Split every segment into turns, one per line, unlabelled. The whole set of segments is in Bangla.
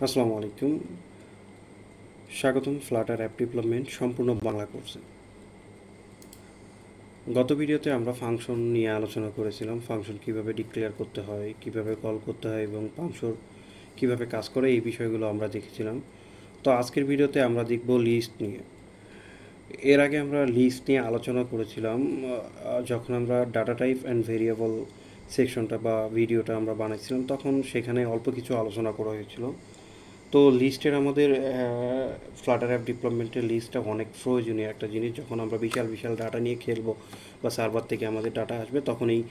আসসালামু আলাইকুম। স্বাগতম ফ্লাটার অ্যাপ ডেভেলপমেন্ট সম্পূর্ণ বাংলা কোর্সে। গত ভিডিওতে আমরা ফাংশন নিয়ে আলোচনা করেছিলাম। ফাংশন কিভাবে ডিক্লেয়ার করতে হয়, কিভাবে কল করতে হয় এবং ফাংশন কিভাবে কাজ করে, এই বিষয়গুলো আমরা দেখেছিলাম। তো আজকের ভিডিওতে আমরা দেখব লিস্ট নিয়ে। এর আগে আমরা লিস্ট নিয়ে আলোচনা করেছিলাম যখন আমরা ডাটা টাইপ অ্যান্ড ভেরিয়েবল সেকশনটা বা ভিডিওটা আমরা বানাইছিলাম, তখন সেখানে অল্প কিছু আলোচনা করা হয়েছিল। তো লিস্টের আমাদের ফ্লাটার অ্যাপ ডেভেলপমেন্টের লিস্টটা অনেক প্রয়োজনীয় একটা জিনিস। যখন আমরা বিশাল বিশাল ডাটা নিয়ে খেলবো বা সার্ভার থেকে আমাদের ডাটা আসবে, তখন এই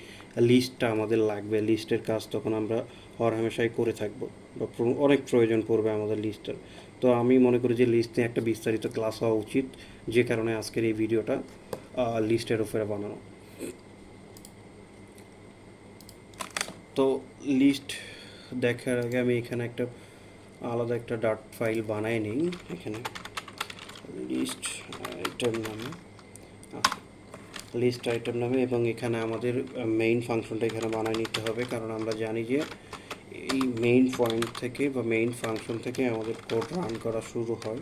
লিস্টটা আমাদের লাগবে। লিস্টের কাজ তখন আমরা হরহামেশাই করে থাকবো বা অনেক প্রয়োজন পড়বে আমাদের লিস্টের। তো আমি মনে করি যে লিস্ট নিয়ে একটা বিস্তারিত ক্লাস হওয়া উচিত, যে কারণে আজকের এই ভিডিওটা লিস্টের উপরে বানানো। তো লিস্ট দেখার আগে আমি এখানে একটা আলাদা একটা ডট ফাইল বানাই নিই। এখানে লিস্ট আইটেম নামে এবং এখানে আমাদের মেইন ফাংশনটা এখানে বানাই নিতে হবে, কারণ আমরা জানি যে এই মেইন পয়েন্ট থেকে বা মেইন ফাংশন থেকে আমাদের কোড রান করা শুরু হয়।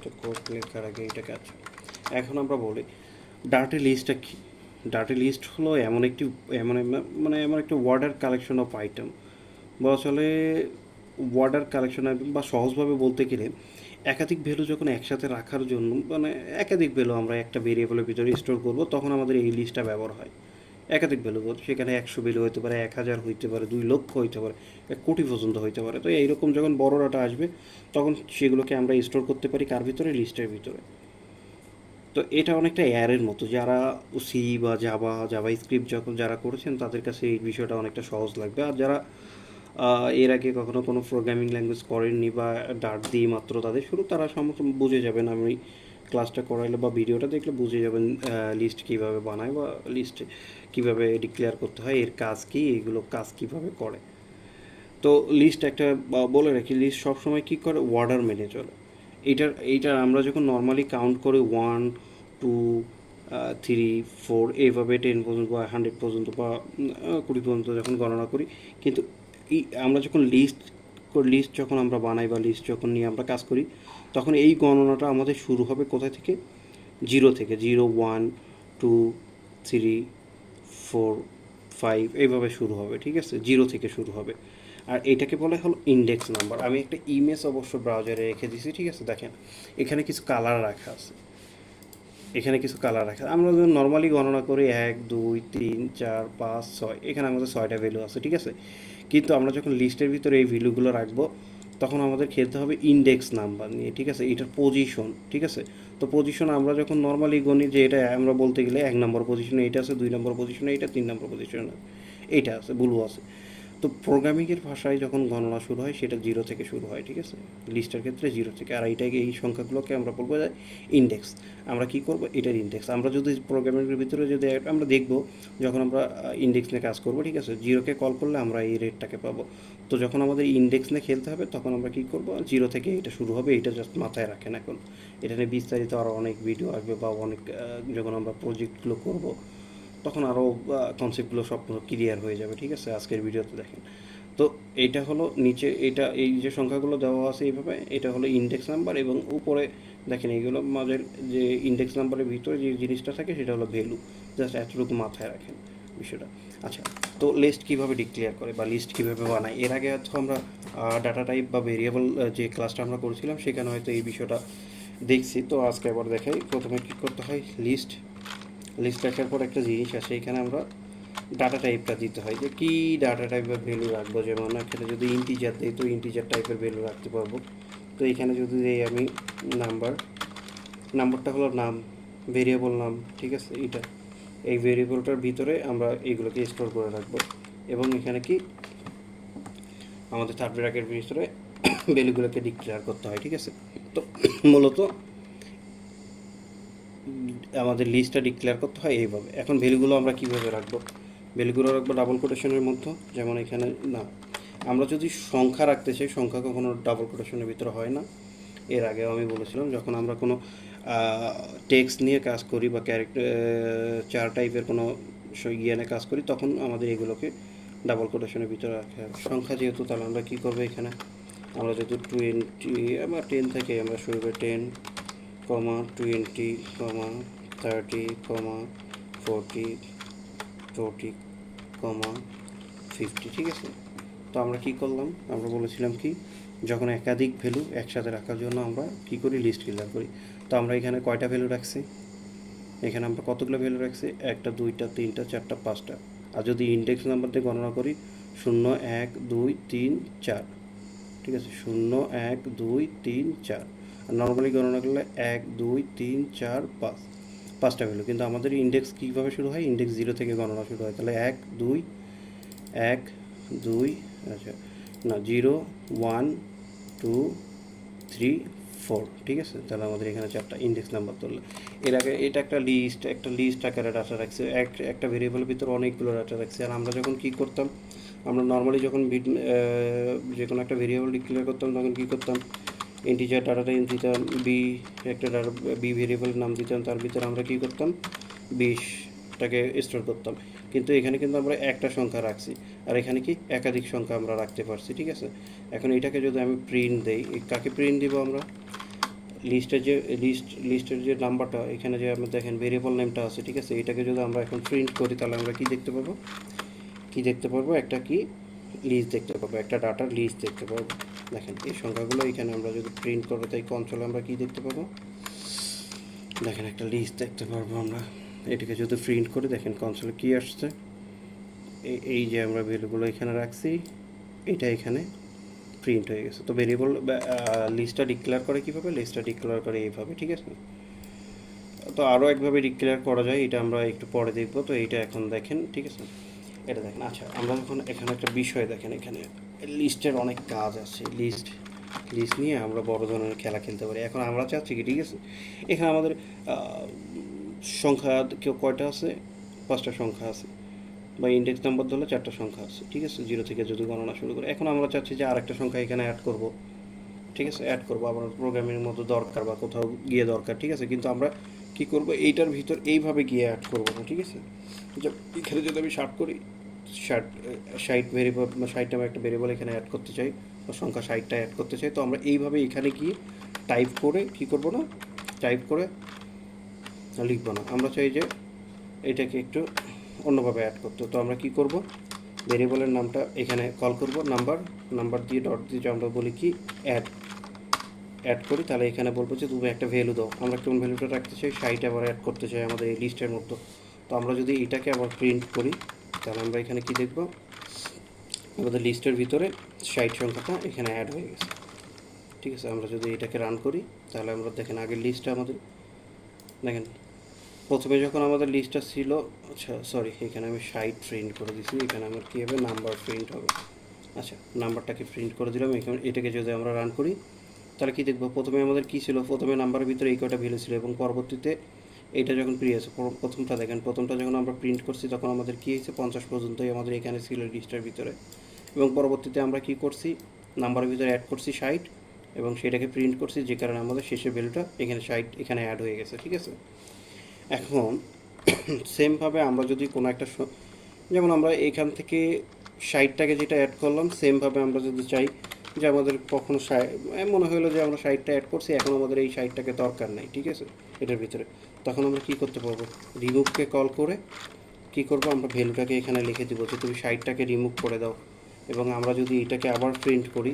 তো কোড লেখার আগে এটাকে আছে। এখন আমরা বলি ডাটা লিস্টটা কী। ডাটা লিস্ট হলো এমন একটা ওয়ার্ডার কালেকশন অফ আইটেম, বা চলে ওয়ার্ডার কালেকশন, বা সহজভাবে বলতে গেলে একাধিক ভ্যালু যখন একসাথে রাখার জন্য, একাধিক ভ্যালু আমরা একটা ভেরিয়েবলের ভিতরে স্টোর করব, তখন আমাদের এই লিস্টটা ব্যবহার হয়। একাধিক ভ্যালু বলতে সেখানে 100 ভ্যালু হতে পারে, 1000 হইতে পারে, 2 লক্ষ হইতে পারে, 1 কোটি পর্যন্ত হইতে পারে। তো এইরকম যখন বড় ডাটা আসবে, তখন সেগুলোকে আমরা স্টোর করতে পারি কার ভিতরে? লিস্টের ভিতরে। তো এটা অনেকটা অ্যারের মতো। যারা সি বা জাভা স্ক্রিপ্ট যখন যারা করেছেন, তাদের কাছে এই বিষয়টা অনেকটা সহজ লাগবে। আর যারা এর আগে কখনো কোনো প্রোগ্রামিং ল্যাঙ্গুয়েজ করেননি বা ডাট দিয়ে মাত্র তাদের শুরু, তারা সমস্ত বুঝে যাবেন। আমি ক্লাসটা করাইলে বা ভিডিওটা দেখলে বুঝে যাবেন লিস্ট কীভাবে বানায় বা লিস্ট কীভাবে ডিক্লেয়ার করতে হয়, এর কাজ কী, এগুলো কাজ কীভাবে করে। তো লিস্ট একটা বলে রাখি, লিস্ট সবসময় কী করে? অর্ডার মেনে চলে। এইটার আমরা যখন নর্মালি কাউন্ট করি 1 2 3 4 এইভাবে 10 পর্যন্ত বা 100 পর্যন্ত বা 20 পর্যন্ত যখন গণনা করি, কিন্তু আমরা যখন লিস্ট যখন আমরা বানাই বা লিস্ট যখন নিয়ে আমরা কাজ করি, তখন এই গণনাটা আমাদের শুরু হবে কোথায় থেকে? 0 থেকে। 0 1 2 3 4 5 এইভাবে শুরু হবে, ঠিক আছে? 0 থেকে শুরু হবে। আর এটাকে বলে হলো ইন্ডেক্স নাম্বার। আমি একটা ইমেজ অবশ্য ব্রাউজারে রেখে দিয়েছি, ঠিক আছে? দেখেন এখানে কিছু কালার রাখা আছে। আমরা যদি নর্মালি গণনা করি 1 2 3 4 5 6, এখানে আমাদের 6টা ভ্যালু আছে, ঠিক আছে? কিন্তু আমরা যখন লিস্টের ভিতরে এই ভ্যালুগুলো রাখবো, তখন আমাদের খেলতে হবে ইন্ডেক্স নাম্বার নিয়ে, ঠিক আছে? এটার পজিশন, ঠিক আছে? তো পজিশন আমরা যখন নর্মালি গণি, যে এটা আমরা বলতে গেলে 1 নম্বর পজিশনে এটা আছে, 2 নম্বর পজিশনে এটা, 3 নম্বর পজিশনে এইটা আছে, ব্লু আছে। তো প্রোগ্রামিংয়ের ভাষায় যখন গণনা শুরু হয়, সেটা 0 থেকে শুরু হয়, ঠিক আছে? লিস্টের ক্ষেত্রে 0 থেকে। আর এই সংখ্যাগুলোকে আমরা বলবো যে ইন্ডেক্স। আমরা কি করব? এটার ইন্ডেক্স। আমরা যদি প্রোগ্রামিংয়ের ভিতরে যদি আমরা দেখব, যখন আমরা ইন্ডেক্স নিয়ে কাজ করব, ঠিক আছে? 0কে কল করলে আমরা এই রেটটাকে পাবো। তো যখন আমাদের ইন্ডেক্স নিয়ে খেলতে হবে, তখন আমরা কি করব? 0 থেকে এটা শুরু হবে, এটা জাস্ট মাথায় রাখেন। এখন এটা নিয়ে বিস্তারিত আরও অনেক ভিডিও আসবে, বা অনেক যখন আমরা প্রজেক্টগুলো করব, তখন আরও কনসেপ্টগুলো সব ক্লিয়ার হয়ে যাবে, ঠিক আছে? আজকের ভিডিওতে দেখেন। তো এইটা হলো নিচে, এই যে সংখ্যাগুলো দেওয়া আছে এইভাবে, এটা হলো ইন্ডেক্স নাম্বার, এবং উপরে দেখেন এইগুলো মাঝের যে ইন্ডেক্স নাম্বারের ভিতরে যে জিনিসটা থাকে, সেটা হলো ভ্যালু। জাস্ট এতটুকু মাথায় রাখেন বিষয়টা। আচ্ছা, তো লিস্ট কীভাবে ডিক্লেয়ার করে বা লিস্ট কীভাবে বানায়, এর আগে হয়তো আমরা ডাটা টাইপ বা ভেরিয়েবল যে ক্লাসটা আমরা করেছিলাম, সেখানে হয়তো এই বিষয়টা দেখছি। তো আজকে আবার দেখাই। প্রথমে কী করতে হয়? লিস্ট দেখার পর একটা জিনিস আসে, এখানে আমরা ডাটা টাইপটা দিতে হয়, যে কী ডাটা টাইপের ভ্যালু রাখবো। যেমন এখানে যদি ইন্টিজার দিই, তো ইন্টিজার টাইপের ভ্যালু রাখতে পারবো। তো এখানে যদি দিই আমি নাম্বারটা হলো নাম, ভেরিয়েবল নাম, ঠিক আছে? এই ভেরিয়েবলটার ভিতরে আমরা এইগুলোকে স্টোর করে রাখবো, এবং এখানে কি আমাদের থার্ড ব্র্যাকেটের ভিতরে ভ্যালুগুলোকে ডিক্লেয়ার করতে হয়, ঠিক আছে? তো মূলত আমাদের লিস্টটা ডিক্লেয়ার করতে হয় এইভাবে। এখন ভ্যালুগুলো আমরা কীভাবে রাখবো? ভ্যালুগুলো রাখবো ডাবল কোটেশনের মধ্যে। যেমন এখানে না, আমরা যদি সংখ্যা রাখতে চাই, সংখ্যা কখনো ডাবল কোটেশনের ভিতরে হয় না। এর আগেও আমি বলেছিলাম, যখন আমরা কোনো টেক্সট নিয়ে কাজ করি বা চার টাইপের কোনো নিয়ে কাজ করি, তখন আমাদের এগুলোকে ডাবল কোটেশনের ভিতরে রাখতে হবে। সংখ্যা যেহেতু, তাহলে আমরা কী করবো? এখানে আমরা যদি 20 বা 10 থেকে আমরা শুরু করি 10, 20, 30, 40, 50, ঠিক আছে। তো আমরা কি করলাম, আমরা বলেছিলাম কি যখন একাধিক ভ্যালু একসাথে রাখার জন্য আমরা কি করি, লিস্ট ক্লিয়ার করি। তো আমরা এখানে কয়টা ভ্যালু রাখছি, এখানে আমরা কতগুলো ভ্যালু রাখছি, 1, 2, 3, 4, 5টা। আর যদি ইন্ডেক্স নাম্বার দিয়ে গণনা করি 0, 1, 2, 3, 4, ঠিক আছে, 0, 1, 2, 3, 4। আর নর্মালি গণনা করলে 1, 2, 3, 4, 5, 5টা ভ্যালু। কিন্তু আমাদের ইন্ডেক্স কীভাবে শুরু হয়, ইন্ডেক্স 0 থেকে গণনা শুরু হয়। তাহলে 1, 2, আচ্ছা না 0, 1, 2, 3, 4, ঠিক আছে। তাহলে আমাদের এখানে 4টা ইন্ডেক্স নাম্বার ধরলো। এর আগে এটা একটা লিস্ট আকারে ডাটা রাখছে, একটা ভেরিয়েবলের ভিতরে অনেকগুলো ডাটা রাখছে। আর আমরা যখন কী করতাম, আমরা নর্মালি যখন যে কোনো একটা ভেরিয়েবল ডিক্লেয়ার করতাম তখন কী করতাম, ইন্টিজার ডাটাটা দিতাম, একটা ডাটা ভেরিয়েবলের নাম দিতাম, তার ভিতরে আমরা কী করতাম 20টাকে স্টোর করতাম। কিন্তু এখানে কিন্তু আমরা একটা সংখ্যা রাখছি, আর এখানে কি একাধিক সংখ্যা আমরা রাখতে পারছি, ঠিক আছে। এখন এটাকে যদি আমি প্রিন্ট দেই, কাকে প্রিন্ট দিব আমরা, লিস্টের যে নাম্বারটা এখানে যে আমরা দেখেন ভেরিয়েবল নেমটা আছে, ঠিক আছে। এটাকে যদি আমরা এখন প্রিন্ট করি তাহলে আমরা কি দেখতে পারবো, একটা কি লিস্ট দেখতে পাবো, একটা ডাটার লিস্ট দেখতে পাবো। দেখেন এই সংখ্যাগুলো এখানে আমরা যদি প্রিন্ট করবো তাই কনসোলে আমরা কি দেখতে পাবো, দেখেন একটা লিস্ট দেখতে পারবো আমরা। এটাকে যদি প্রিন্ট করি দেখেন কনসোলে কি আসছে, এই যে আমরা ভ্যালুগুলো এখানে রাখছি এটা এখানে প্রিন্ট হয়ে গেছে। তো ভেরিয়েবল লিস্টটা ডিক্লেয়ার করে কীভাবে, লিস্টটা ডিক্লেয়ার করে এইভাবে, ঠিক আছে। তো আরও একভাবে ডিক্লেয়ার করা যায়, এটা আমরা একটু পরে দেখবো। তো এইটা এখন দেখেন, ঠিক আছে, এটা দেখেন। আচ্ছা আমরা যখন এখানে একটা বিষয় দেখেন, এখানে লিস্টের অনেক কাজ আছে, লিস্ট নিয়ে আমরা বড় ধরনের খেলা খেলতে পারি। এখন আমরা চাচ্ছি কি, ঠিক আছে, এখানে আমাদের সংখ্যা কেউ কয়টা আছে, 5টা সংখ্যা আছে, বা ইন্ডেক্স নাম্বার ধরলে 4টা সংখ্যা আছে, ঠিক আছে, 0 থেকে যদি গণনা শুরু করে। এখন আমরা চাচ্ছি যে আরেকটা সংখ্যা এখানে অ্যাড করব, ঠিক আছে, অ্যাড করবো আবার প্রোগ্রামের মতো দরকার বা কোথাও গিয়ে দরকার, ঠিক আছে। কিন্তু আমরা কি করব, এইটার ভিতর এইভাবে গিয়ে অ্যাড করবো না, ঠিক আছে। এখানে যদি আমি শার্ট করি, 60 ভেরিয়েবল, 60 নামে একটা ভেরিয়েবল এখানে অ্যাড করতে চাই, বা সংখ্যা 60টা অ্যাড করতে চাই, তো আমরা এইভাবে এখানে গিয়ে টাইপ করে কি করব না, টাইপ করে লিখবো না। আমরা চাই যে এটাকে একটু অন্যভাবে অ্যাড করতে। তো আমরা কি করব, ভেরিয়েবলের নামটা এখানে কল করব, নাম্বার দিয়ে ডট দিয়ে আমরা বলি কি অ্যাড করি। তাহলে এখানে বলবো যে তুমি একটা ভ্যালু দাও, আমরা কোন ভ্যালুটা রাখতে চাই, 60 আবার অ্যাড করতে চাই আমাদের এই লিস্টের মতো। তো আমরা যদি এটাকে আবার প্রিন্ট করি তাহলে আমরা এখানে কি দেখব, আমাদের লিস্টের ভিতরে 60 সংখ্যাটা এখানে অ্যাড হয়ে গেছে, ঠিক আছে। আমরা যদি এটাকে রান করি তাহলে আমরা দেখেন আগের লিস্টটা আমাদের, দেখেন প্রথমে যখন আমাদের লিস্টটা ছিল, আচ্ছা সরি এখানে আমি 60 প্রিন্ট করে দিচ্ছি, এখানে আমার কী হবে, নাম্বার প্রিন্ট হবে। আচ্ছা নাম্বারটাকে প্রিন্ট করে দিলাম। এখানে এটাকে যদি আমরা রান করি তাহলে কি দেখবো, প্রথমে আমাদের কী ছিল, প্রথমে নাম্বারের ভিতরে এই কয়টা ভ্যালু ছিল, এবং পরবর্তীতে এইটা যখন প্রিন্ট আছে, প্রথমটা দেখেন, প্রথমটা যখন আমরা প্রিন্ট করছি তখন আমাদের কী হয়েছে, 50 পর্যন্তই আমাদের এখানে ছিল লিস্টের ভিতরে। এবং পরবর্তীতে আমরা কি করছি, নাম্বারের ভিতরে অ্যাড করছি 60, এবং সেটাকে প্রিন্ট করছি, যে কারণে আমাদের শেষের ভ্যালুটা এখানে 60 এখানে অ্যাড হয়ে গেছে, ঠিক আছে। এখন সেমভাবে আমরা যদি কোনো একটা, যেমন আমরা এখান থেকে 60টাকে যেটা অ্যাড করলাম, সেমভাবে আমরা যদি চাই যে আমাদের কখনো মনে হলো যে আমরা 60টা অ্যাড করছি, এখন আমাদের এই 60টাকে দরকার নাই, ঠিক আছে, এটার ভিতরে, তখন আমরা কী করতে পারবো, রিমুভকে কল করে কী করবো, আমরা ভ্যালুটাকে এখানে লিখে দিব যে তুমি 60টাকে রিমুভ করে দাও। এবং আমরা যদি এটাকে আবার প্রিন্ট করি,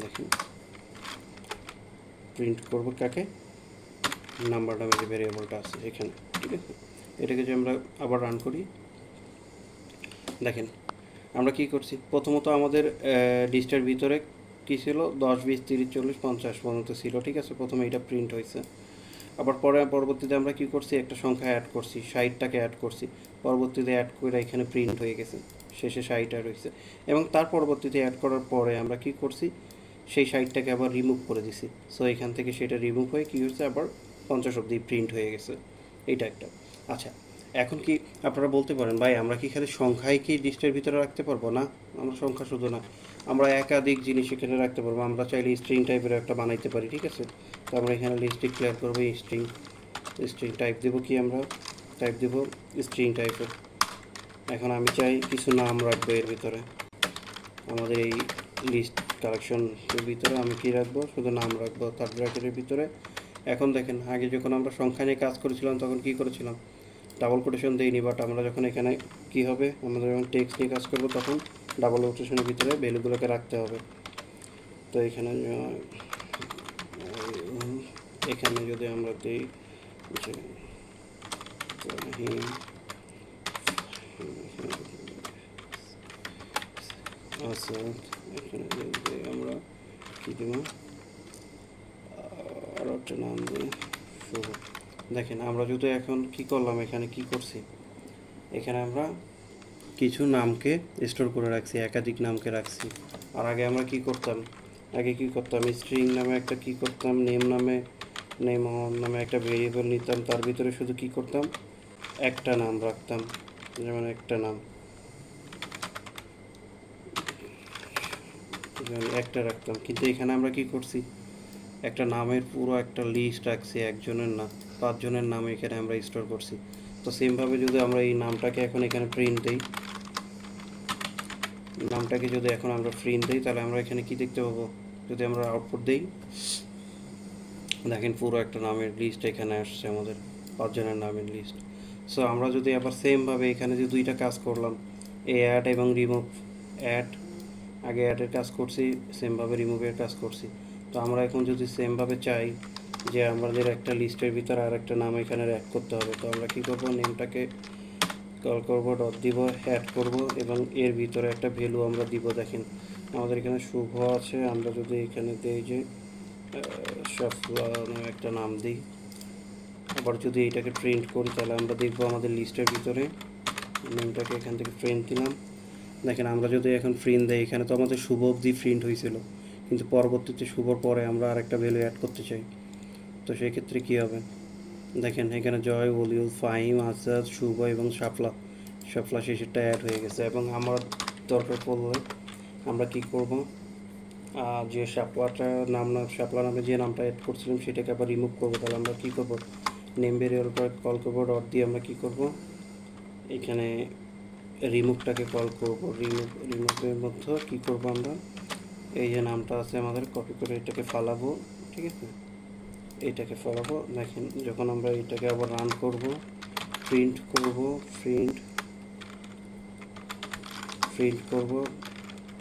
দেখুন প্রিন্ট করবো কাকে, নাম্বার নামে যে ভেরিয়েবলটা আছে এখানে, ঠিক আছে। এটাকে যে আমরা আবার রান করি, দেখেন আমরা কি করছি, প্রথমত আমাদের লিস্টের ভিতরে কী ছিল, 10, 20, 30, 40, 50 পর্যন্ত ছিল, ঠিক আছে। প্রথমে এটা প্রিন্ট হয়েছে, আবার পরবর্তীতে আমরা কি করছি, একটা সংখ্যা অ্যাড করছি, 60টাকে অ্যাড করছি, পরবর্তীতে অ্যাড করে এখানে প্রিন্ট হয়ে গেছে, শেষে 60 অ্যাড হয়েছে। এবং তার পরবর্তীতে অ্যাড করার পরে আমরা কি করছি, সেই 60টাকে আবার রিমুভ করে দিছি। সো এখান থেকে সেটা রিমুভ হয়ে কী হয়েছে, আবার 50 অবধি প্রিন্ট হয়ে গেছে, এইটা একটা। আচ্ছা এখন কি আপনারা বলতে পারেন, ভাই আমরা কি খালি সংখ্যাই কি লিস্টের ভিতরে রাখতে পারবো? না, আমরা সংখ্যা শুধু না, আমরা একাধিক জিনিস এখানে রাখতে পারবো। আমরা চাইলে স্ট্রিং টাইপের একটা বানাইতে পারি, ঠিক আছে। তো আমরা এখানে লিস্ট ডিক্লেয়ার করবো, স্ট্রিং টাইপ দেবো কি, আমরা টাইপ দেবো স্ট্রিং টাইপের। এখন আমি চাই কিছু নাম রাখবো এর ভিতরে, আমাদের এই লিস্ট কালেকশনের ভিতরে আমি কি রাখবো, শুধু নাম রাখবো থার্ড ব্র্যাকেটের ভিতরে। এখন দেখেন আগে যখন আমরা সংখ্যা নিয়ে কাজ করেছিলাম তখন কি করেছিলাম, ডাবল কোটেশন দিইনি, বাট আমরা যখন এখানে কি হবে, আমরা যখন টেক্সট নিয়ে কাজ করবো তখন ডাবল কোটেশনের ভিতরে ভ্যালুগুলোকে রাখতে হবে। তো এখানে এখানে যদি আমরা দিই যে আচ্ছা, এখানে যদি আমরা কী দেব, আরও একটা নাম দিই শুভ। দেখেন আমরা যদি এখন কি করলাম, এখানে কি করছি, এখানে আমরা কিছু নামকে স্টোর করে রাখছি, একাধিক নামকে রাখছি। আর আগে আমরা কি করতাম, আগে কি করতাম, স্ট্রিং নামে একটা কি করতাম, নেম নামে একটা ভেরিয়েবল নিতাম, তার ভিতরে শুধু কি করতাম, একটা নাম রাখতাম, যেমন একটা নাম একটা রাখতাম। কিন্তু এখানে আমরা কি করছি, একটা নামের পুরো একটা লিস্ট রাখছি, একজনের না 5 জনের নাম এখানে আমরা স্টোর করছি। তো সেমভাবে যদি আমরা এই নামটাকে এখন এখানে প্রিন্ট দিই, নামটাকে যদি এখন আমরা প্রিন্ট দিই, তাহলে আমরা এখানে কি দেখতে পাবো, যদি আমরা আউটপুট দিই, দেখেন পুরো একটা নামের লিস্ট এখানে আসছে, আমাদের 5 জনের নামের লিস্ট। সো আমরা যদি আবার সেমভাবে এখানে যে দুইটা কাজ করলাম, এই অ্যাড এবং রিমুভ, অ্যাড আগে অ্যাডের কাজ করছি, সেমভাবে রিমুভের কাজ করছি। তো আমরা এখন যদি সেমভাবে চাই যে আমাদের একটা লিস্টের ভিতরে আর একটা নাম এখানে অ্যাড করতে হবে, তো আমরা কী করবো, নেমটাকে কল করবো, ডট দিব, অ্যাড করব এবং এর ভিতরে একটা ভ্যালু আমরা দিব। দেখেন আমাদের এখানে শুভ আছে, আমরা যদি এখানে দিই যে সাফলা নামে একটা নাম দিই, আবার যদি এইটাকে প্রিন্ট করি, তাহলে আমরা দেখবো আমাদের লিস্টের ভিতরে নেমটাকে এখান থেকে প্রিন্ট দিলাম। দেখেন আমরা যদি এখন প্রিন্ট দেই, এখানে তো আমাদের শুভ অবধি প্রিন্ট হয়েছিল, কিন্তু পরবর্তীতে শুভর পরে আমরা আরেকটা ভ্যালু অ্যাড করতে চাই, তো সেই ক্ষেত্রে কী হবে, দেখেন এখানে জয়, ওলিউল, ফাহিম, আজাদ, শুভ এবং শাপলা শেষেরটা অ্যাড হয়ে গেছে। এবং আমার দরকার পড়লে আমরা কি করব, যে শাপলা নামে যে নামটা অ্যাড করছিলাম সেটাকে আবার রিমুভ করবো। তাহলে আমরা কী করবো, নেম ভেরিয়েবল পরে কল করবো, ডট দিয়ে আমরা কী করব, এখানে রিমুভটাকে কল করব। রিমুভের মধ্যে কী করব, আমরা এই যে নামটা আছে আমাদের, কপি করে এটাকে ফালাবো, ঠিক আছে, এইটাকে ফলাবো। দেখেন যখন আমরা এটাকে আবার রান করব, প্রিন্ট করব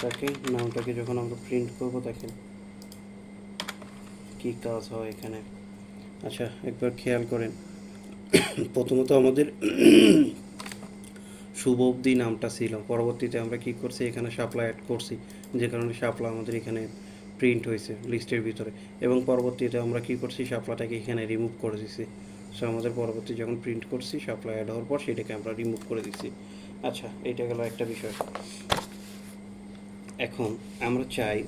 তাকে, নামটাকে যখন আমরা প্রিন্ট করব, দেখেন কি কাজ হয় এখানে। আচ্ছা একবার খেয়াল করেন, প্রথমত আমাদের শুভ অবধি নামটা ছিল, পরবর্তীতে আমরা কি করছি, এখানে শাপলা অ্যাড করছি, যে কারণে শাপলা আমাদের এখানে প্রিন্ট হয়েছে লিস্টের ভিতরে, এবং পরবর্তীতে আমরা কি করছি, শাপলাটাকে এখানে রিমুভ করে দিছি। সো আমাদের পরবর্তী যখন প্রিন্ট করছি, শাপলা অ্যাড হওয়ার পর সেটাকে আমরা রিমুভ করে দিচ্ছি। আচ্ছা এটা গেল একটা বিষয়। এখন আমরা চাই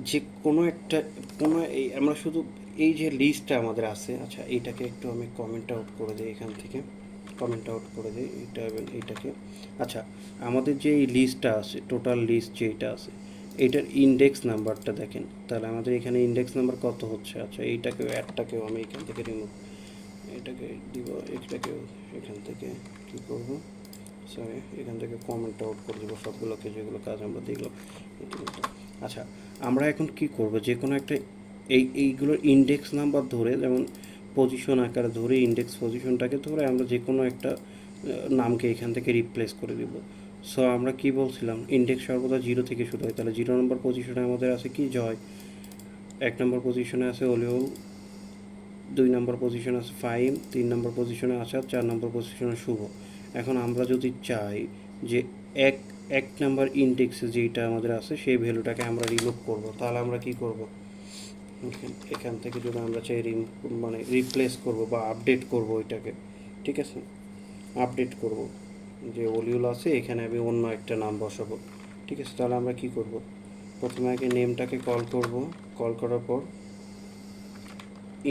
যে আমরা শুধু এই যে লিস্টটা আমাদের আছে, আচ্ছা এইটাকে একটু আমি কমেন্ট আউট করে দিই, এখান থেকে কমেন্ট আউট করে দিই এটা এবং এইটাকে। আচ্ছা আমাদের যে এই লিস্টটা আছে, টোটাল লিস্ট যেটা আছে, এইটার ইন্ডেক্স নাম্বারটা দেখেন, তাহলে আমাদের এখানে ইন্ডেক্স নাম্বার কত হচ্ছে। আচ্ছা এইটাকেও অ্যাডটাকেও আমি এখান থেকে রিমুভ, এটাকে দিব, এটাকেও এখান থেকে কী করব, সরি এখান থেকে কমেন্ট আউট করে দেবো সবগুলোকে, যেগুলো কাজ আমরা দেখলাম। আচ্ছা আমরা এখন কি করব, যে কোনো একটা এইগুলোর ইন্ডেক্স নাম্বার ধরে, যেমন পজিশন আকারে ধরে, ইন্ডেক্স পজিশনটাকে ধরে আমরা যে কোনো একটা নামকে এখান থেকে রিপ্লেস করে দিব। সো আমরা কি বলছিলাম, ইন্ডেক্স সর্বদা 0 থেকে শুরু হয়, তাহলে 0 নম্বর পজিশনে আমাদের আছে কি, জয়, 1 নম্বর পজিশনে আছে ওলিউল, 2 নম্বর পজিশনে আছে ফাহিম, 3 নম্বর পজিশনে আসাদ, 4 নম্বর পজিশনে শুভ। এখন আমরা যদি চাই যে এক নাম্বার ইন্ডেক্সে যেটা আমাদের আছে সেই ভ্যালুটাকে আমরা রিমুভ করব, তাহলে আমরা কি করব, এখান থেকে যদি আমরা চাই মানে রিপ্লেস করব বা আপডেট করব ওইটাকে, ঠিক আছে, আপডেট করব, যে ওলিউল আছে এখানে আমি অন্য একটা নাম বসাবো, ঠিক আছে। তাহলে আমরা কি করব, প্রথমে আগে নেমটাকে কল করব, কল করার পর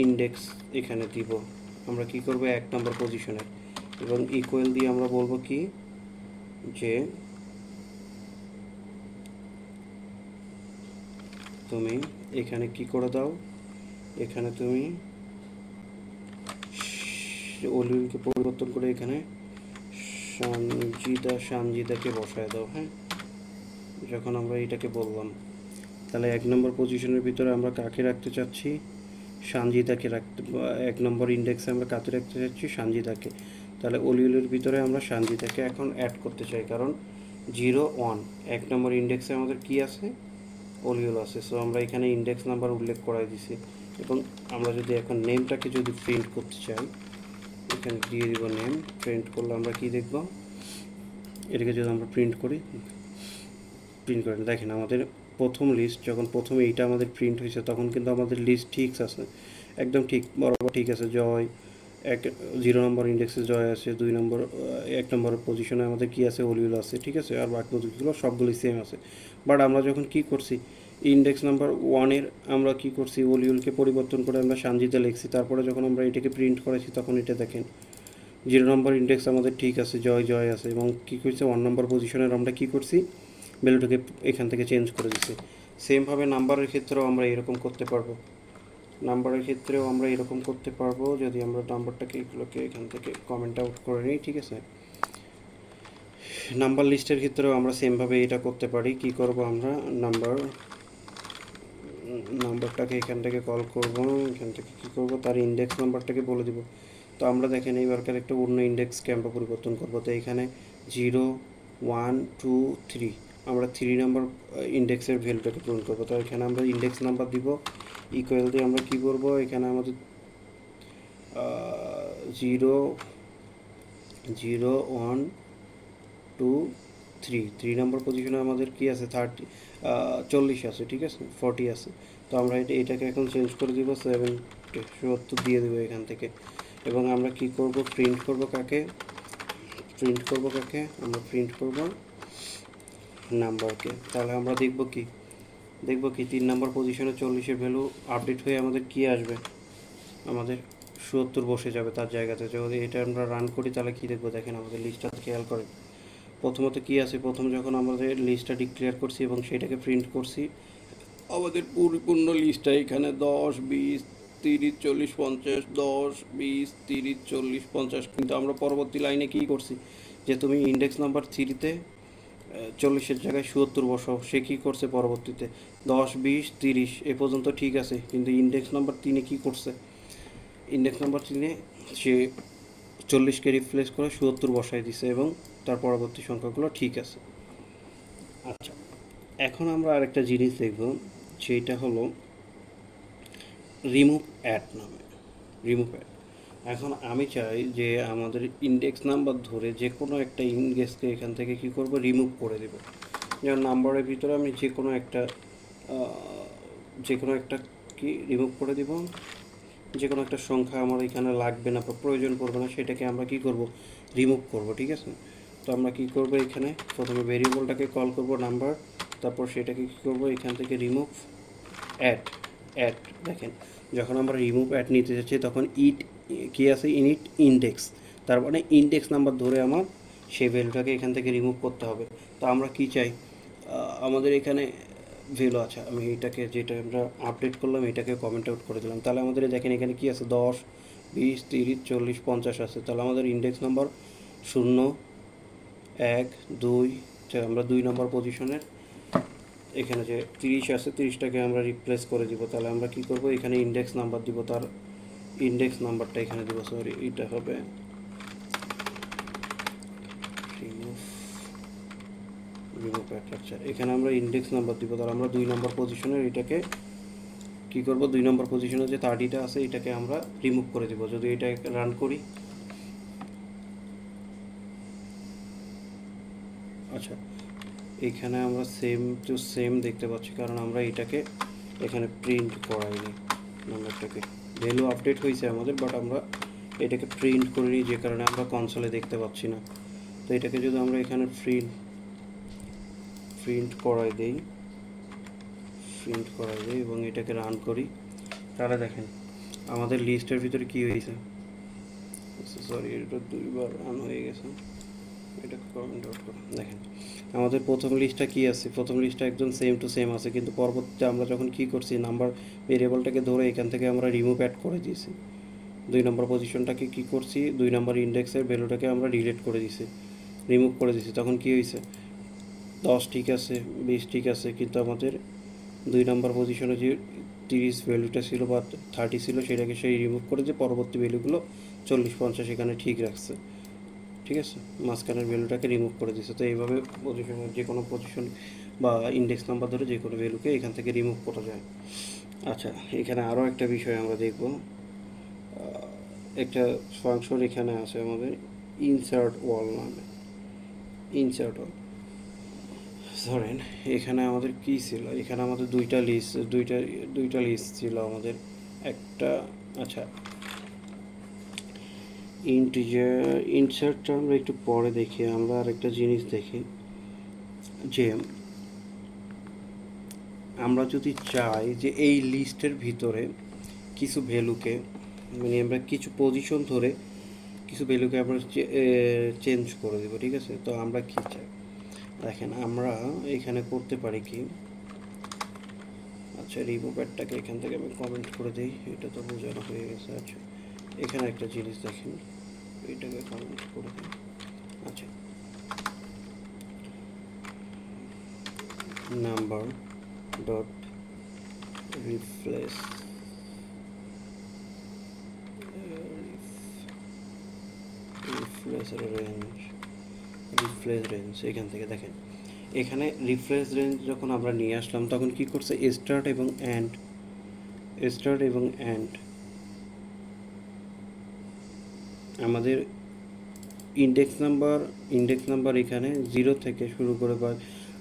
ইন্ডেক্স এখানে দিব, আমরা কি করব 1 নম্বর পজিশনে, এবং ইকুয়াল দিয়ে আমরা বলবো কি, যে তুমি এখানে কি করে দাও, এখানে তুমি ওলিউলকে পরিবর্তন করে এখানে সঞ্জিদাকে বসায় দাও, হ্যাঁ যখন আমরা এটাকে বললাম, তাহলে 1 নম্বর পজিশনের ভিতরে আমরা কাকে রাখতে চাচ্ছি? সানজিদাকে রাখতে, 1 নম্বর ইন্ডেক্সে আমরা কাকে রাখতে চাচ্ছি? সানজিদাকে। তাহলে অলিউলের ভিতরে আমরা সানজিদাকে এখন অ্যাড করতে চাই, কারণ 0 1 1 নম্বর ইন্ডেক্সে আমাদের কি আছে? অলিউল আছে। সো আমরা এখানে ইন্ডেক্স নাম্বার উল্লেখ করাই দিছি। এবং আমরা যদি এখন নেমটাকে যদি প্রিন্ট করতে চাই, এখানে দিয়ে দিব নেম। প্রিন্ট করলে আমরা কি দেখব? এটাকে যদি আমরা প্রিন্ট করি, প্রিন্ট করেন, দেখেন আমাদের প্রথম লিস্ট যখন প্রথমে এইটা আমাদের প্রিন্ট হয়েছে তখন কিন্তু আমাদের লিস্ট ঠিক আছে, একদম ঠিক বরাবর ঠিক আছে। জয় 0 নম্বর ইন্ডেক্সে জয় আছে, 2 নম্বর 1 নম্বর পজিশনে আমাদের কি আছে? অলিউল আছে, ঠিক আছে। আর বাকিগুলো সবগুলোই সেম আছে। বাট আমরা যখন কি করছি, ইন্ডেক্স নাম্বার 1-এর আমরা কি করছি? অলিউলকে পরিবর্তন করে আমরা সানজিদা লিখছি। তারপরে যখন আমরা এটাকে প্রিন্ট করেছি তখন এটা দেখেন 0 নম্বর ইন্ডেক্স আমাদের ঠিক আছে, জয় জয় আছে। এবং কী করছে? 1 নম্বর পজিশনের আমরা কি করছি? ভ্যালুটাকে এখান থেকে চেঞ্জ করে দিচ্ছি। সেমভাবে নাম্বারের ক্ষেত্রেও আমরা এরকম করতে পারবো। নাম্বারের ক্ষেত্রেও আমরা এরকম করতে পারবো যদি আমরা নাম্বারটাকে এগুলোকে এখান থেকে কমেন্ট আউট করে নিই, ঠিক আছে। নাম্বার লিস্টের ক্ষেত্রেও আমরা সেমভাবে এটা করতে পারি। কি করব? আমরা নাম্বারটাকে এখান থেকে কল করব, এখান থেকে কী করব? তার ইন্ডেক্স নাম্বারটাকে বলে দিব। তো আমরা দেখেন এইবারকার একটা অন্য ইন্ডেক্সকে আমরা পরিবর্তন করবো। তো এখানে 0 1 2 3 আমরা 3 নম্বর ইন্ডেক্সের ভ্যালুটাকে পূরণ করবো। তো এখানে আমরা ইন্ডেক্স নাম্বার দিব, ইকুয়াল দিয়ে আমরা কী করবো? এখানে আমাদের 0 0 1 2 3 3 নম্বর পজিশনে আমাদের কি আছে? 40 আছে, ঠিক আছে, 40 আছে। তো আমরা এটাকে এখন চেঞ্জ করে দিব, 70 দিয়ে দেবো এখান থেকে। এবং আমরা কি করব? প্রিন্ট করব কাকে? আমরা প্রিন্ট করব নাম্বারকে। তাহলে আমরা দেখব কি 3 নম্বর পজিশনে 40-এর ভ্যালু আপডেট হয়ে আমাদের কি আসবে? আমাদের 70 বসে যাবে তার জায়গাতে। যদি এটা আমরা রান করি তাহলে কি দেখবো? দেখেন আমাদের লিস্টটা খেয়াল করেন। প্রথমত কি আছে? প্রথম যখন আমাদের লিস্টটা ডিক্লেয়ার করছি এবং সেটাকে প্রিন্ট করছি, আমাদের পরিপূর্ণ লিস্টটা এখানে 10 20 30 40 50 10 20 30 40 50। কিন্তু আমরা পরবর্তী লাইনে কি করছি? যে তুমি ইন্ডেক্স নাম্বার 3-তে 40-এর জায়গায় 70 বসাও। সে কী করছে? পরবর্তীতে 10 20 30 এ পর্যন্ত ঠিক আছে, কিন্তু ইন্ডেক্স নাম্বার 3-এ কী করছে? ইন্ডেক্স নাম্বার 3-এ সে 40-কে রিপ্লেস করে 70 বসাই দিছে এবং তার পরবর্তী সংখ্যাগুলো ঠিক আছে। আচ্ছা, এখন আমরা আরেকটা জিনিস দেখব, যেটা হলো রিমুভ অ্যাড নামে। Remove add. এখন আমি চাই যে আমাদের ইন্ডেক্স নাম্বার ধরে যে কোনো একটা ইন্ডেক্সকে এখান থেকে কি করব? রিমুভ করে দেব। যেমন নাম্বারের ভিতরে আমি যে কোনো একটা কি রিমুভ করে দিব। যে কোনো একটা সংখ্যা আমার এখানে লাগবে না বা প্রয়োজন পড়বে না, সেটাকে আমরা কি করব? রিমুভ করব, ঠিক আছে। তো আমরা কি করব? এখানে প্রথমে ভেরিয়েবলটাকে কল করব নাম্বার, তারপর সেটাকে কি করব? এখান থেকে রিমুভ অ্যাড। দেখেন যখন আমরা রিমুভ অ্যাড নিতে যাচ্ছি তখন কি আছে? ইনিট ইন্ডেক্স, তার মানে ইন্ডেক্স নাম্বার ধরে আমার সেই ভ্যালুটাকে এখান থেকে রিমুভ করতে হবে। তো আমরা কি চাই? আমাদের এখানে ভ্যালু আছে, আমি এটাকে যেটা আমরা আপডেট করলাম এটাকে কমেন্ট আউট করে দিলাম। তাহলে আমাদের দেখেন এখানে কি আছে? 10 20 30 40 50 আছে। তাহলে আমাদের ইন্ডেক্স নাম্বার 0 1 2, আমরা 2 নম্বর পজিশনের এখানে যে 30 আছে 30টাকে আমরা রিপ্লেস করে দিব। তাহলে আমরা কি করব? এখানে ইন্ডেক্স নাম্বার দিব, তার ইন্ডেক্স নাম্বারটা এখানে দিব। সরি, এটা হবে এখানে আমরা ইন্ডেক্স নাম্বার দিব। তাহলে আমরা 2 নম্বর পজিশনের এটাকে কি করব? 2 নম্বর পজিশনে যে 30টা আছে এটাকে আমরা রিমুভ করে দিব। যদি এটা রান করি, আচ্ছা, এখানে আমরা সেম টু সেম দেখতে পাচ্ছি, কারণ আমরা এটাকে এখানে প্রিন্ট করাইনি। নাম্বারটাকে ভ্যালু আপডেট হয়েছে আমাদের, বাট আমরা এটাকে প্রিন্ট করিনি, যে কারণে আমরা কনসোলে দেখতে পাচ্ছি না। তো এটাকে যদি আমরা এখানে প্রিন্ট করাই দেই এবং এটাকে রান করি, তাহলে দেখেন আমাদের লিস্টের ভিতরে কি হয়েছে। সরি, এটা 2বার রান হয়ে গেছে। এটাকে কমেন্ট আউট করুন। দেখেন আমাদের প্রথম লিস্টটা কি আছে? প্রথম লিস্টটা একদম সেম টু সেম আছে, কিন্তু পরবর্তীতে আমরা যখন কি করছি, নাম্বার ভেরিয়েবলটাকে ধরে এখান থেকে আমরা রিমুভ অ্যাড করে দিয়েছি। 2 নম্বর পজিশনটাকে কি করছি? 2 নম্বর ইন্ডেক্সের ভ্যালুটাকে আমরা ডিলিট করে দিয়েছি, রিমুভ করে দিয়েছি। তখন কি হয়েছে? 10 ঠিক আছে, 20 ঠিক আছে, কিন্তু আমাদের 2 নম্বর পজিশনে যে 30 ভ্যালুটা ছিল বা 30 ছিল সেটাকে সেই রিমুভ করে যে পরবর্তী ভ্যালুগুলো 40-50 এখানে ঠিক রাখছে। ঠিক আছে, মাঝখানের ভ্যালুটাকে রিমুভ করে দিচ্ছে। তো এইভাবে পজিশনের যে কোনো পজিশন বা ইন্ডেক্স নাম্বার ধরে যে কোনো ভ্যালুকে এখান থেকে রিমুভ করা যায়। আচ্ছা, এখানে আরও একটা বিষয় আমরা দেখব। একটা ফাংশন এখানে আছে আমাদের ইনসার্ট ওয়াল নামে। ইনসার্ট ওয়াল, ধরেন এখানে আমাদের কী ছিল, এখানে আমাদের দুইটা লিস্ট ছিল আমাদের। একটা, আচ্ছা, ইনসার্টটা আমরা একটু পরে দেখি। আমরা আরেকটা জিনিস দেখি যে আমরা যদি চাই যে এই লিস্টের ভিতরে কিছু ভ্যালুকে, মানে আমরা কিছু পজিশন ধরে কিছু ভ্যালুকে আমরা চেঞ্জ করে দেবো। ঠিক আছে, তো আমরা কী চাই দেখেন, আমরা এখানে করতে পারি কি, আচ্ছা রিমুভ অ্যাডটাকে এখান থেকে আমি কমেন্ট করে দিই, এটা তো বোঝানো হয়ে গেছে। আচ্ছা, এখানে একটা জিনিস দেখেন, এইটাকে কমেন্ট করে দিই। আচ্ছা, number dot replace replace range, এখান থেকে দেখেন এখানে রিপ্লেস রেঞ্জ যখন আমরা নিয়ে আসলাম তখন কি করছে, স্টার্ট এবং এন্ড আমাদের ইন্ডেক্স নাম্বার এখানে 0 থেকে শুরু করে, বা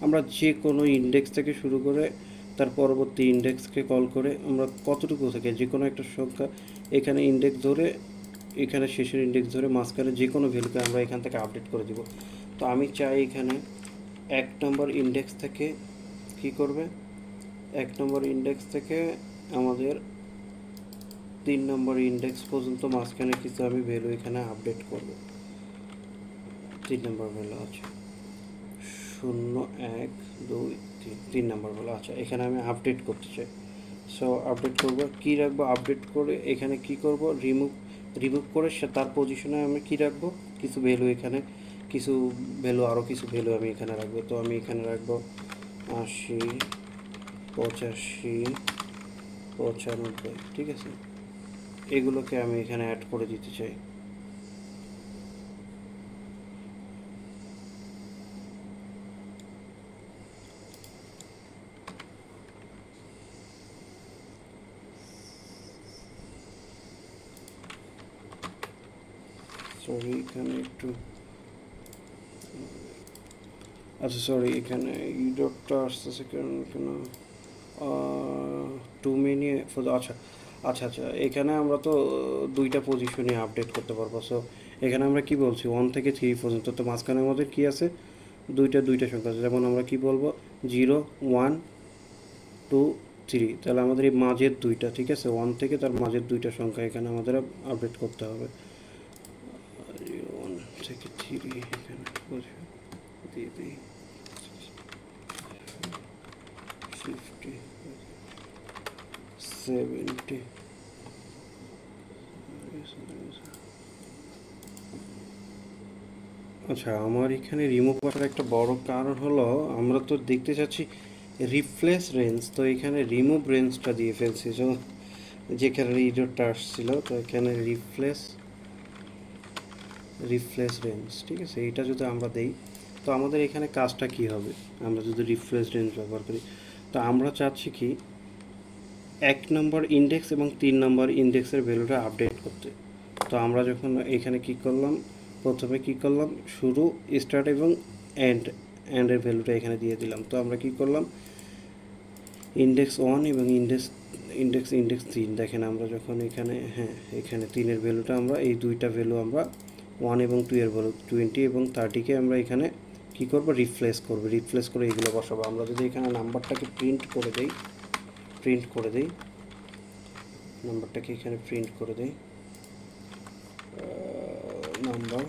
আমরা যে কোনো ইন্ডেক্স থেকে শুরু করে তার পরবর্তী ইন্ডেক্সকে কল করে আমরা কতটুকু থেকে যে কোনো একটা সংখ্যা এখানে ইন্ডেক্স ধরে, এখানে শেষের ইন্ডেক্স ধরে মাঝখানে যে কোনো ভ্যালুকে আমরা এখান থেকে আপডেট করে দিব। তো আমি চাই এখানে 1 নম্বর ইন্ডেক্স থেকে কি করবে, 1 নম্বর ইন্ডেক্স থেকে আমাদের 3 নম্বর ইন্ডেক্স পর্যন্ত মাঝখানে কিছু আমি ভ্যালু এখানে আপডেট করব। 3 নম্বর ভ্যালু আছে 0 1 2 3, 3 নম্বর ভ্যালু। আচ্ছা, এখানে আমি আপডেট করতে চাই, সো আপডেট করব, কি রাখবো, আপডেট করে এখানে কি করব, রিমুভ করে তার পজিশনে আমি কি রাখবো, কিছু ভ্যালু এখানে, আরও কিছু ভ্যালু আমি এখানে রাখবো। তো আমি এখানে রাখবো 80 85 95, ঠিক আছে, এগুলোকে আমি এখানে অ্যাড করে দিতে চাই। সরি এখানে একটু, আচ্ছা সরি এখানে ইডটটা আসতেছে কেন, 2 মিনি ফর, আচ্ছা আচ্ছা আচ্ছা, এখানে আমরা তো দুইটা পজিশনে আপডেট করতে পারবো। সো এখানে আমরা কি বলছি 1 থেকে 3 পর্যন্ত, তো মাঝখানে আমাদের কি আছে, দুইটা সংখ্যা আছে। যেমন আমরা কি বলবো 0 1 2 3, তাহলে আমাদের এই মাঝের দুইটা, ঠিক আছে, 1 থেকে তার মাঝের দুইটা সংখ্যা এখানে আমাদের আপডেট করতে হবে। 1 থেকে 3 এখানে দিয়ে দিই 50 70। আচ্ছা, আমার এখানে রিমুভ করার একটা বড় কারণ হলো আমরা তো দেখতে চাচ্ছি রিপ্লেস রেঞ্জ, তো এখানে রিমুভ রেঞ্জটা দিয়ে ফেলছি, যেখানে রিডারটা আসছিল, তো এখানে রিপ্লেস রেঞ্জ, ঠিক আছে, এইটা যদি আমরা দেই তো আমাদের এখানে কাজটা কি হবে, আমরা যদি রিপ্লেস রেঞ্জ ব্যবহার করি, তো আমরা চাচ্ছি কি 1 নম্বর ইন্ডেক্স এবং 3 নম্বর ইন্ডেক্সের ভ্যালুটা আপডেট করতে। তো আমরা যখন এখানে কি করলাম, প্রথমে কি করলাম, শুরু, স্টার্ট এবং এন্ডের ভ্যালুটা এখানে দিয়ে দিলাম। তো আমরা কি করলাম, ইন্ডেক্স 1 এবং ইন্ডেক্স 3, দেখেন আমরা যখন এখানে, হ্যাঁ এখানে 3-এর ভ্যালুটা আমরা এই দুইটা ভ্যালু আমরা 1 এবং 2 এর ভ্যালু 20 এবং 30কে আমরা এখানে কি করব, রিপ্লেস করে এগুলো বসাবো। আমরা যদি এখানে নাম্বারটাকে প্রিন্ট করে দেই নাম্বারটাকে এখানে প্রিন্ট করে দেই, নাম্বার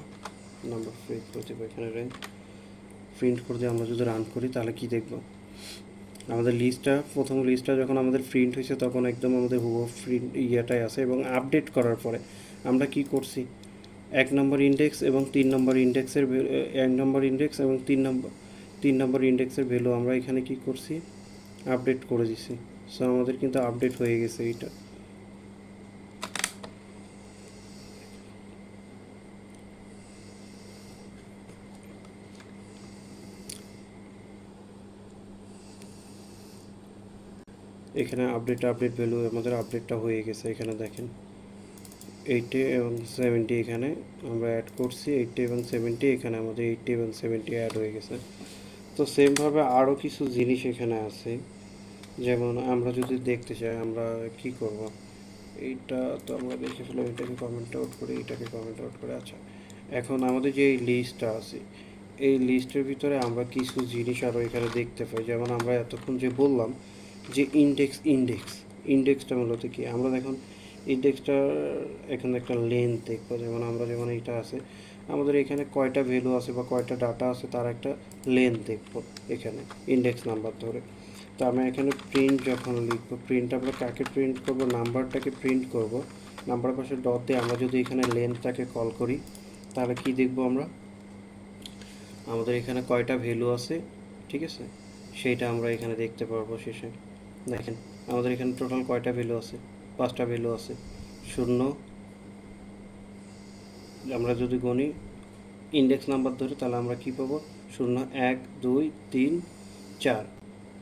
প্রিন্ট করে দেবো এখানে, প্রিন্ট করে দিয়ে আমরা যদি রান করি তাহলে কি দেখব, আমাদের প্রথম লিস্টটা যখন আমাদের প্রিন্ট হয়েছে তখন একদম আমাদের প্রিন্ট ইয়েটাই আছে। এবং আপডেট করার পরে আমরা কি করছি, 1 নম্বর ইন্ডেক্স এবং 3 নম্বর ইন্ডেক্সের 1 নম্বর ইন্ডেক্স এবং 3 3 নম্বর ইন্ডেক্সের ভ্যালু আমরা এখানে কি করছি, আপডেট করে দিছি। সো আমাদের কিন্তু আপডেট হয়ে গেছে এইটা। এখানে আপডেট ভ্যালু আমাদের আপডেটটা হয়ে গেছে। এখানে দেখেন 80 এবং 70 এখানে আমরা অ্যাড করছি, 80 এবং 70 এখানে আমাদের 80 এবং 70 অ্যাড হয়ে গেছে। তো সেমভাবে আরও কিছু জিনিস এখানে আছে, যেমন আমরা যদি দেখতে চাই আমরা কি করব, এইটা তো আমরা দেখে ফেললাম, এটাকে কমেন্ট আউট করে, এটাকে কমেন্ট আউট করে। আচ্ছা, এখন আমাদের যে এই লিস্টটা আছে, এই লিস্টের ভিতরে আমরা কিছু জিনিস আরও এখানে দেখতে পাই। যেমন আমরা এতক্ষণ যে বললাম যে ইন্ডেক্সটা মূলত কি, আমরা দেখুন ইন্ডেক্সটার এখানে একটা লেন্থ দেখবো। যেমন এইটা আছে, আমাদের এখানে কয়টা ভ্যালু আছে বা কয়টা ডাটা আছে তার একটা লেন্থ দেখবো এখানে ইন্ডেক্স নাম্বার ধরে। তো আমরা এখানে প্রিন্ট যখন লিখবো, প্রিন্ট আমরা কাকে প্রিন্ট করব, নাম্বারটাকে প্রিন্ট করব। নাম্বার পাশে ডট দিয়ে আমরা যদি এখানে লেন্থটাকে কল করি, তাহলে কি দেখবো আমরা, আমাদের এখানে কয়টা ভ্যালু আছে, ঠিক আছে, সেইটা আমরা এখানে দেখতে পারবো শেষে। দেখেন আমাদের এখানে টোটাল কয়টা ভ্যালু আছে, 5টা ভ্যালু আছে। 0, আমরা যদি গণি ইন্ডেক্স নাম্বার ধরে, তাহলে আমরা কি পাবো, 0, 1, 2, 3, 4,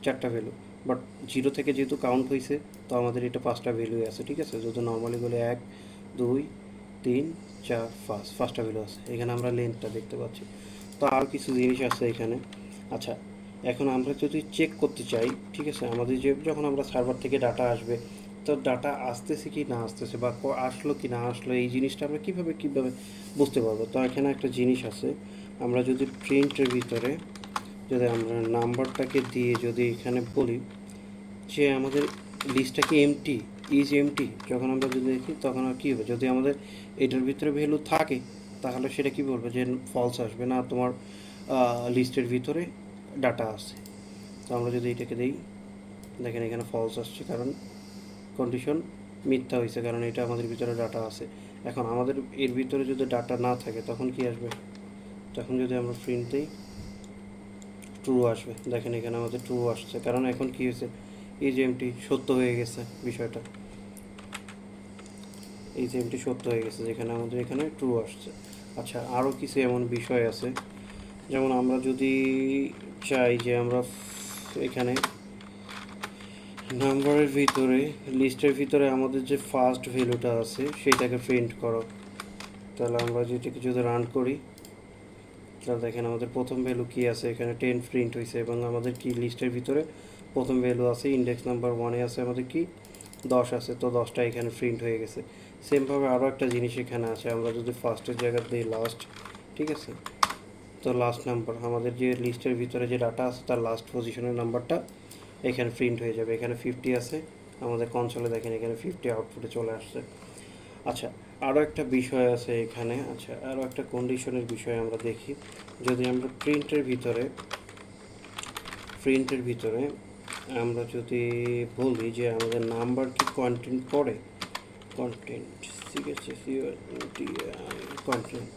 4টা ভ্যালু। বাট 0 থেকে যেহেতু কাউন্ট হয়েছে, তো আমাদের এটা 5টা ভ্যালুই আছে, ঠিক আছে। যদি নর্মালি বলে 1, 2, 3, 4, 5টা ভ্যালু আছে। এখানে আমরা লেন্থটা দেখতে পাচ্ছি। তো আর কিছু জিনিস আছে এখানে। আচ্ছা, এখন আমরা যদি চেক করতে চাই, ঠিক আছে, আমাদের যে যখন আমরা সার্ভার থেকে ডাটা আসবে, তো ডাটা আসতেছে কি না আসতেছে, বা আসলো কি না আসলো, এই জিনিসটা আমরা কীভাবে বুঝতে পারবো। তো এখানে একটা জিনিস আছে, আমরা যদি প্রিন্টের ভিতরে যদি আমরা নাম্বারটাকে দিয়ে যদি এখানে বলি যে আমাদের লিস্টটা কি এমটি, যখন আমরা যদি দেখি তখন আর কী হবে, যদি আমাদের এটার ভিতরে ভ্যালু থাকে তাহলে সেটা কি বলবে যে ফলস আসবে না, তোমার লিস্টের ভিতরে ডাটা আছে। তো আমরা যদি এটাকে দিই, দেখেন এখানে ফলস আসছে, কারণ কন্ডিশন মিথ্যা হয়েছে, কারণ এটা আমাদের ভিতরে ডাটা আছে। এখন আমাদের এর ভিতরে যদি ডাটা না থাকে তখন কি আসবে, তখন যদি আমরা প্রিন্ট দিই ট্রু আসবে। দেখেন এখানে আমাদের ট্রু আসছে, কারণ এখন কি হয়েছে, এই যে এমটি সত্য হয়ে গেছে বিষয়টা, এই যে এমটি সত্য হয়ে গেছে, যেখানে আমাদের এখানে ট্রু আসছে। আচ্ছা, আরও কিছু এমন বিষয় আছে, যেমন আমরা যদি চাই যে আমরা এখানে নাম্বারের ভিতরে লিস্টের ভিতরে আমাদের যে ফার্স্ট ভ্যালুটা আছে সেইটাকে প্রিন্ট করো, তাহলে আমরা যেটাকে যদি রান করি, তাহলে দেখেন আমাদের প্রথম ভ্যালু কি আছে, এখানে 10 প্রিন্ট হয়েছে, এবং আমাদের কি লিস্টের ভিতরে প্রথম ভ্যালু আছে, ইন্ডেক্স নাম্বার 1-এ আছে আমাদের কি 10 আছে, তো 10টা এখানে প্রিন্ট হয়ে গেছে। সেমভাবে আরও একটা জিনিস এখানে আছে, আমরা যদি ফার্স্টের জায়গা দিই লাস্ট, ঠিক আছে, তো লাস্ট নাম্বার আমাদের যে লিস্টের ভিতরে যে ডাটা আছে তার লাস্ট পজিশনের নাম্বারটা এখানে প্রিন্ট হয়ে যাবে। এখানে 50 আছে আমাদের কনসোলে, দেখেন এখানে 50 আউটপুটে চলে আসছে। আচ্ছা, আরও একটা বিষয় আছে এখানে। আচ্ছা, আরও একটা কন্ডিশনের বিষয় আমরা দেখি, যদি আমরা প্রিন্টের ভিতরে আমরা যদি বলি যে আমাদের নাম্বার কি কন্টেন্ট পড়ে, কন্টেন্ট, ঠিক আছে, কন্টেন্ট,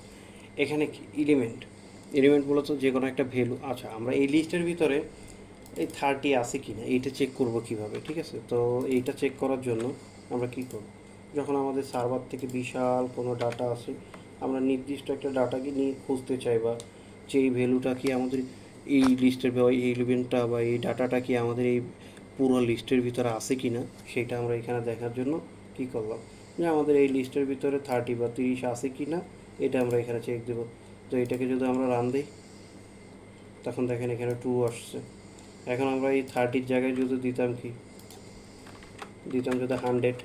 এখানে কি এলিমেন্ট মূলত যে কোনো একটা ভ্যালু। আচ্ছা, আমরা এই লিস্টের ভিতরে এই 30 আছে কি না এইটা চেক করব কিভাবে, ঠিক আছে। তো এইটা চেক করার জন্য আমরা কি করব, যখন আমাদের সার্ভার থেকে বিশাল কোনো ডাটা আসে, আমরা নির্দিষ্ট একটা ডাটাকে নিয়ে খুঁজতে চাই, বা যে এই ভ্যালুটা কি আমাদের এই লিস্টের বা এই এলিমেন্টটা বা এই ডাটাটা কি আমাদের এই পুরো লিস্টের ভিতরে আছে কি না, সেটা আমরা এখানে দেখার জন্য কি করলাম, যে আমাদের এই লিস্টের ভিতরে 30 বা 30 আছে কি না এটা আমরা এখানে চেক দেব। তো এটাকে যদি আমরা রান দিই, তখন দেখেন এখানে 2 আসছে। এখন আমরা এই 30-র জায়গায় যদি দিতাম যদি 100,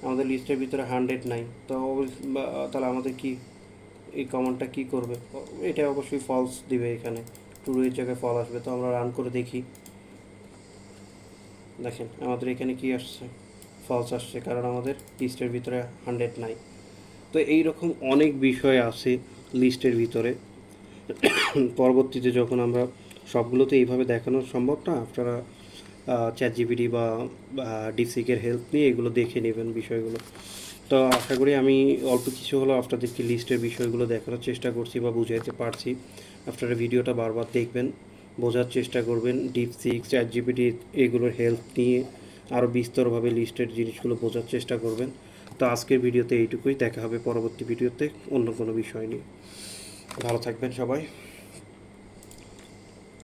আমাদের লিস্টের ভিতরে 100 নাই, তো তাহলে আমাদের কি এই কমান্ডটা কি করবে, এটা অবশ্যই ফলস দিবে, এখানে ট্রু এর জায়গায় ফল আসবে। তো আমরা রান করে দেখি, দেখেন আমাদের এখানে কি আসছে, ফলস আসছে, কারণ আমাদের লিস্টের ভিতরে 100 নাই। তো এই রকম অনেক বিষয় আছে লিস্টের ভিতরে। পরবর্তীতে যখন আমরা সবগুলো তো এইভাবে দেখানো সম্ভব না, আপনারা চ্যাটজিপিটি বা ডিপসিকের হেল্প নিয়ে এগুলো দেখে নেবেন বিষয়গুলো। তো আশা করি আমি অল্প কিছু হলেও আপনাদেরকে লিস্টের বিষয়গুলো দেখানোর চেষ্টা করছি বা বুঝাইতে পারছি। আপনারা ভিডিওটা বারবার দেখবেন, বোঝার চেষ্টা করবেন। DeepSeek, ChatGPT এগুলোর হেল্প নিয়ে আরও বিস্তরভাবে লিস্টের জিনিসগুলো বোঝার চেষ্টা করবেন। তো আজকের ভিডিওতে এইটুকুই, দেখা হবে পরবর্তী ভিডিওতে অন্য কোনো বিষয় নিয়ে। ভালো থাকবেন সবাই।